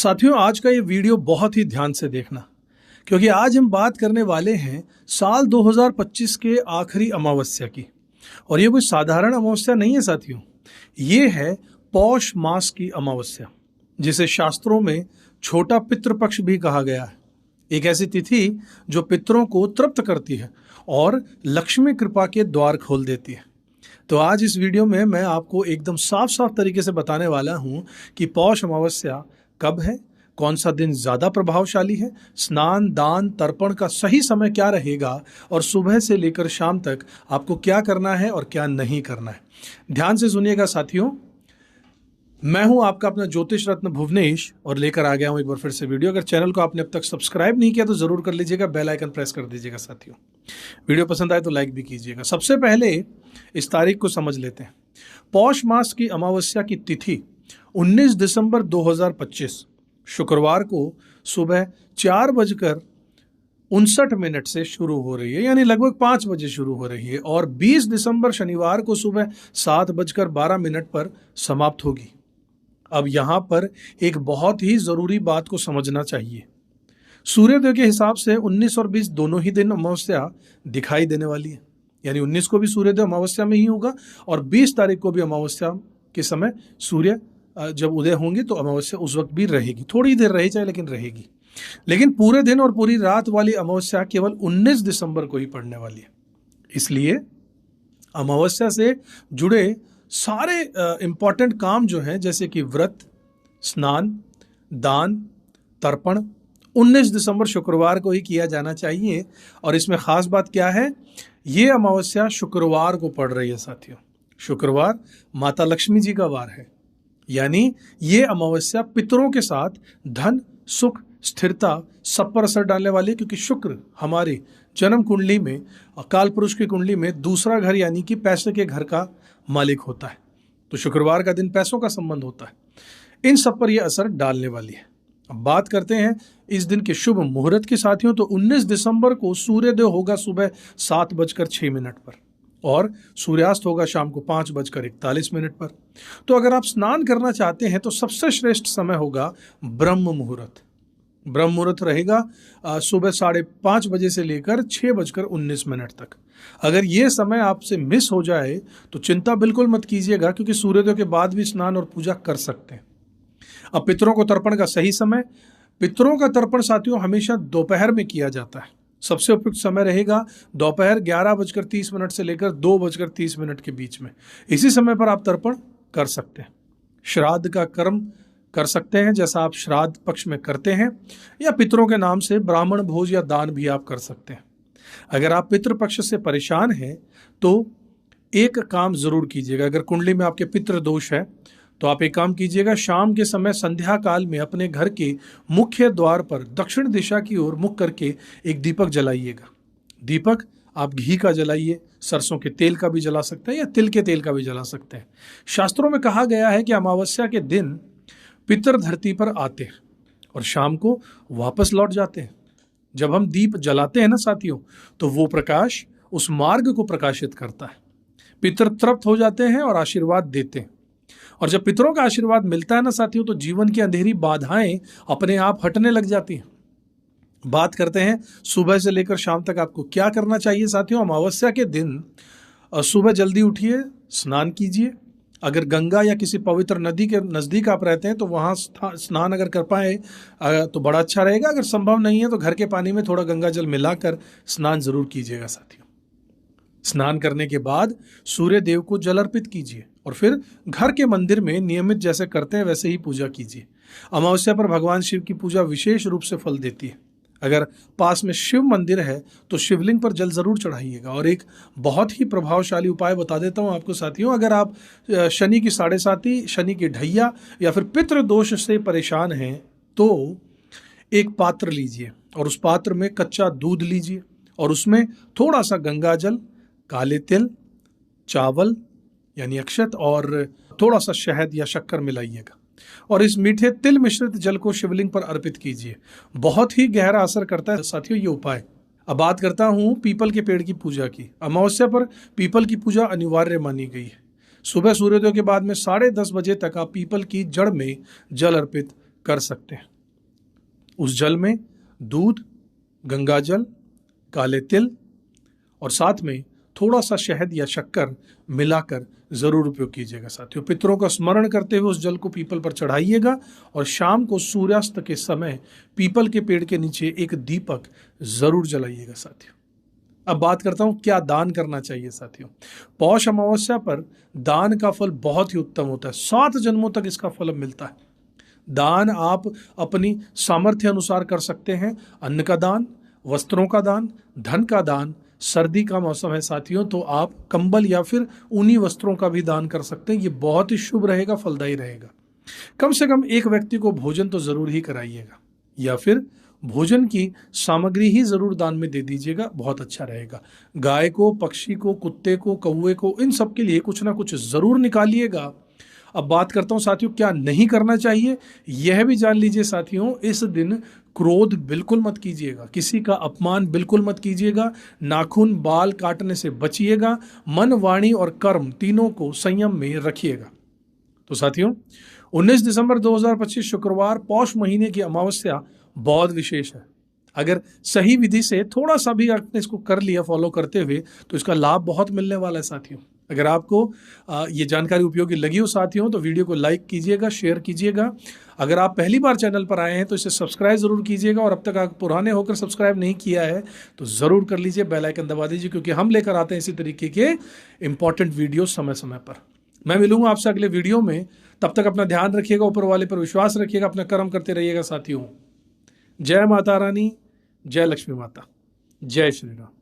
साथियों, आज का ये वीडियो बहुत ही ध्यान से देखना, क्योंकि आज हम बात करने वाले हैं साल 2025 के आखिरी अमावस्या की। और ये कोई साधारण अमावस्या नहीं है साथियों, ये है पौष मास की अमावस्या, जिसे शास्त्रों में छोटा पितृपक्ष भी कहा गया है। एक ऐसी तिथि जो पितरों को तृप्त करती है और लक्ष्मी कृपा के द्वार खोल देती है। तो आज इस वीडियो में मैं आपको एकदम साफ साफ तरीके से बताने वाला हूं कि पौष अमावस्या कब है, कौन सा दिन ज्यादा प्रभावशाली है, स्नान दान तर्पण का सही समय क्या रहेगा और सुबह से लेकर शाम तक आपको क्या करना है और क्या नहीं करना है। ध्यान से सुनिएगा साथियों। मैं हूं आपका अपना ज्योतिष रत्न भुवनेश और लेकर आ गया हूं एक बार फिर से वीडियो। अगर चैनल को आपने अब तक सब्सक्राइब नहीं किया तो जरूर कर लीजिएगा, बेल आइकन प्रेस कर दीजिएगा साथियों। वीडियो पसंद आए तो लाइक भी कीजिएगा। सबसे पहले इस तारीख को समझ लेते हैं। पौष मास की अमावस्या की तिथि 19 दिसंबर 2025 शुक्रवार को सुबह 4:59 से शुरू हो रही है, यानी लगभग 5 बजे शुरू हो रही है, और 20 दिसंबर शनिवार को सुबह 7:12 पर समाप्त होगी। अब यहां पर एक बहुत ही जरूरी बात को समझना चाहिए। सूर्योदय के हिसाब से 19 और 20 दोनों ही दिन अमावस्या दिखाई देने वाली है, यानी 19 को भी सूर्योदय अमावस्या में ही होगा और 20 तारीख को भी अमावस्या के समय सूर्य जब उदय होंगे तो अमावस्या उस वक्त भी रहेगी। थोड़ी देर रही चाहे, लेकिन रहेगी। लेकिन पूरे दिन और पूरी रात वाली अमावस्या केवल 19 दिसंबर को ही पड़ने वाली है। इसलिए अमावस्या से जुड़े सारे इंपॉर्टेंट काम जो हैं, जैसे कि व्रत, स्नान, दान, तर्पण 19 दिसंबर शुक्रवार को ही किया जाना चाहिए। और इसमें खास बात क्या है, ये अमावस्या शुक्रवार को पड़ रही है साथियों। शुक्रवार माता लक्ष्मी जी का वार है, यानी ये अमावस्या पितरों के साथ धन, सुख, स्थिरता सब पर असर डालने वाली है, क्योंकि शुक्र हमारी जन्म कुंडली में, अकाल पुरुष की कुंडली में दूसरा घर यानी कि पैसे के घर का मालिक होता है। तो शुक्रवार का दिन पैसों का संबंध होता है। इन सब पर यह असर डालने वाली है। अब बात करते हैं इस दिन के शुभ मुहूर्त की साथियों। तो 19 दिसंबर को सूर्योदय होगा सुबह 7:06 पर और सूर्यास्त होगा शाम को 5:41 पर। तो अगर आप स्नान करना चाहते हैं तो सबसे श्रेष्ठ समय होगा ब्रह्म मुहूर्त। ब्रह्म मुहूर्त रहेगा सुबह 5:30 बजे से लेकर 6:19 तक। अगर ये समय आपसे मिस हो जाए तो चिंता बिल्कुल मत कीजिएगा, क्योंकि सूर्योदय के बाद भी स्नान और पूजा कर सकते हैं। अब पितरों को तर्पण का सही समय, पितरों का तर्पण साथियों हमेशा दोपहर में किया जाता है। सबसे उपयुक्त समय रहेगा दोपहर 11:30 से लेकर 2:30 के बीच में। इसी समय पर आप तर्पण कर सकते हैं। श्राद्ध का कर्म कर सकते हैं, जैसा आप श्राद्ध पक्ष में करते हैं, या पितरों के नाम से ब्राह्मण भोज या दान भी आप कर सकते हैं। अगर आप पितृ पक्ष से परेशान हैं तो एक काम जरूर कीजिएगा। अगर कुंडली में आपके पितृ दोष है तो आप एक काम कीजिएगा, शाम के समय संध्या काल में अपने घर के मुख्य द्वार पर दक्षिण दिशा की ओर मुख करके एक दीपक जलाइएगा। दीपक आप घी का जलाइए, सरसों के तेल का भी जला सकते हैं या तिल के तेल का भी जला सकते हैं। शास्त्रों में कहा गया है कि अमावस्या के दिन पितर धरती पर आते हैं और शाम को वापस लौट जाते हैं। जब हम दीप जलाते हैं ना साथियों, तो वो प्रकाश उस मार्ग को प्रकाशित करता है। पितर तृप्त हो जाते हैं और आशीर्वाद देते हैं। और जब पितरों का आशीर्वाद मिलता है ना साथियों, तो जीवन की अंधेरी बाधाएं अपने आप हटने लग जाती हैं। बात करते हैं सुबह से लेकर शाम तक आपको क्या करना चाहिए साथियों। अमावस्या के दिन सुबह जल्दी उठिए, स्नान कीजिए। अगर गंगा या किसी पवित्र नदी के नज़दीक आप रहते हैं तो वहाँ स्नान अगर कर पाए तो बड़ा अच्छा रहेगा। अगर संभव नहीं है तो घर के पानी में थोड़ा गंगा जल मिलाकर स्नान जरूर कीजिएगा साथियों। स्नान करने के बाद सूर्य देव को जल अर्पित कीजिए और फिर घर के मंदिर में नियमित जैसे करते हैं वैसे ही पूजा कीजिए। अमावस्या पर भगवान शिव की पूजा विशेष रूप से फल देती है। अगर पास में शिव मंदिर है तो शिवलिंग पर जल जरूर चढ़ाइएगा। और एक बहुत ही प्रभावशाली उपाय बता देता हूं आपको साथियों। अगर आप शनि की 7.5, शनि की ढैया या फिर पितृ दोष से परेशान हैं तो एक पात्र लीजिए और उस पात्र में कच्चा दूध लीजिए और उसमें थोड़ा सा गंगा जल, काले तिल, चावल यानी अक्षत और थोड़ा सा शहद या शक्कर मिलाइएगा और इस मीठे तिल मिश्रित जल को शिवलिंग पर अर्पित कीजिए। बहुत ही गहरा असर करता है साथियों ये उपाय। अब बात करता हूं पीपल के पेड़ की पूजा की। अमावस्या पर पीपल की पूजा अनिवार्य मानी गई है। सुबह सूर्योदय के बाद में 10:30 बजे तक आप पीपल की जड़ में जल अर्पित कर सकते हैं। उस जल में दूध, गंगा जल, काले तिल और साथ में थोड़ा सा शहद या शक्कर मिलाकर जरूर उपयोग कीजिएगा साथियों। पितरों का स्मरण करते हुए उस जल को पीपल पर चढ़ाइएगा और शाम को सूर्यास्त के समय पीपल के पेड़ के नीचे एक दीपक जरूर जलाइएगा साथियों। अब बात करता हूं क्या दान करना चाहिए साथियों। पौष अमावस्या पर दान का फल बहुत ही उत्तम होता है, 7 जन्मों तक इसका फल मिलता है। दान आप अपनी सामर्थ्य अनुसार कर सकते हैं। अन्न का दान, वस्त्रों का दान, धन का दान। सर्दी का मौसम है साथियों, तो आप कंबल या फिर ऊनी वस्त्रों का भी दान कर सकते हैं। ये बहुत ही शुभ रहेगा, फलदायी रहेगा। कम से कम एक व्यक्ति को भोजन तो जरूर ही कराइएगा, या फिर भोजन की सामग्री ही जरूर दान में दे दीजिएगा, बहुत अच्छा रहेगा। गाय को, पक्षी को, कुत्ते को, कौवे को, इन सब के लिए कुछ ना कुछ जरूर निकालिएगा। अब बात करता हूं साथियों क्या नहीं करना चाहिए, यह भी जान लीजिए साथियों। इस दिन क्रोध बिल्कुल मत कीजिएगा, किसी का अपमान बिल्कुल मत कीजिएगा, नाखून बाल काटने से बचिएगा, मन, वाणी और कर्म तीनों को संयम में रखिएगा। तो साथियों 19 दिसंबर 2025 शुक्रवार पौष महीने की अमावस्या बहुत विशेष है। अगर सही विधि से थोड़ा सा भी आपने इसको कर लिया फॉलो करते हुए, तो इसका लाभ बहुत मिलने वाला है साथियों। अगर आपको ये जानकारी उपयोगी लगी हो साथियों, तो वीडियो को लाइक कीजिएगा, शेयर कीजिएगा। अगर आप पहली बार चैनल पर आए हैं तो इसे सब्सक्राइब जरूर कीजिएगा, और अब तक आप पुराने होकर सब्सक्राइब नहीं किया है तो ज़रूर कर लीजिए, बेल आइकन दबा दीजिए, क्योंकि हम लेकर आते हैं इसी तरीके के इंपॉर्टेंट वीडियो समय समय पर। मैं मिलूंगा आपसे अगले वीडियो में, तब तक अपना ध्यान रखिएगा, ऊपर वाले पर विश्वास रखिएगा, अपना कर्म करते रहिएगा साथियों। जय माता रानी, जय लक्ष्मी माता, जय श्री राम।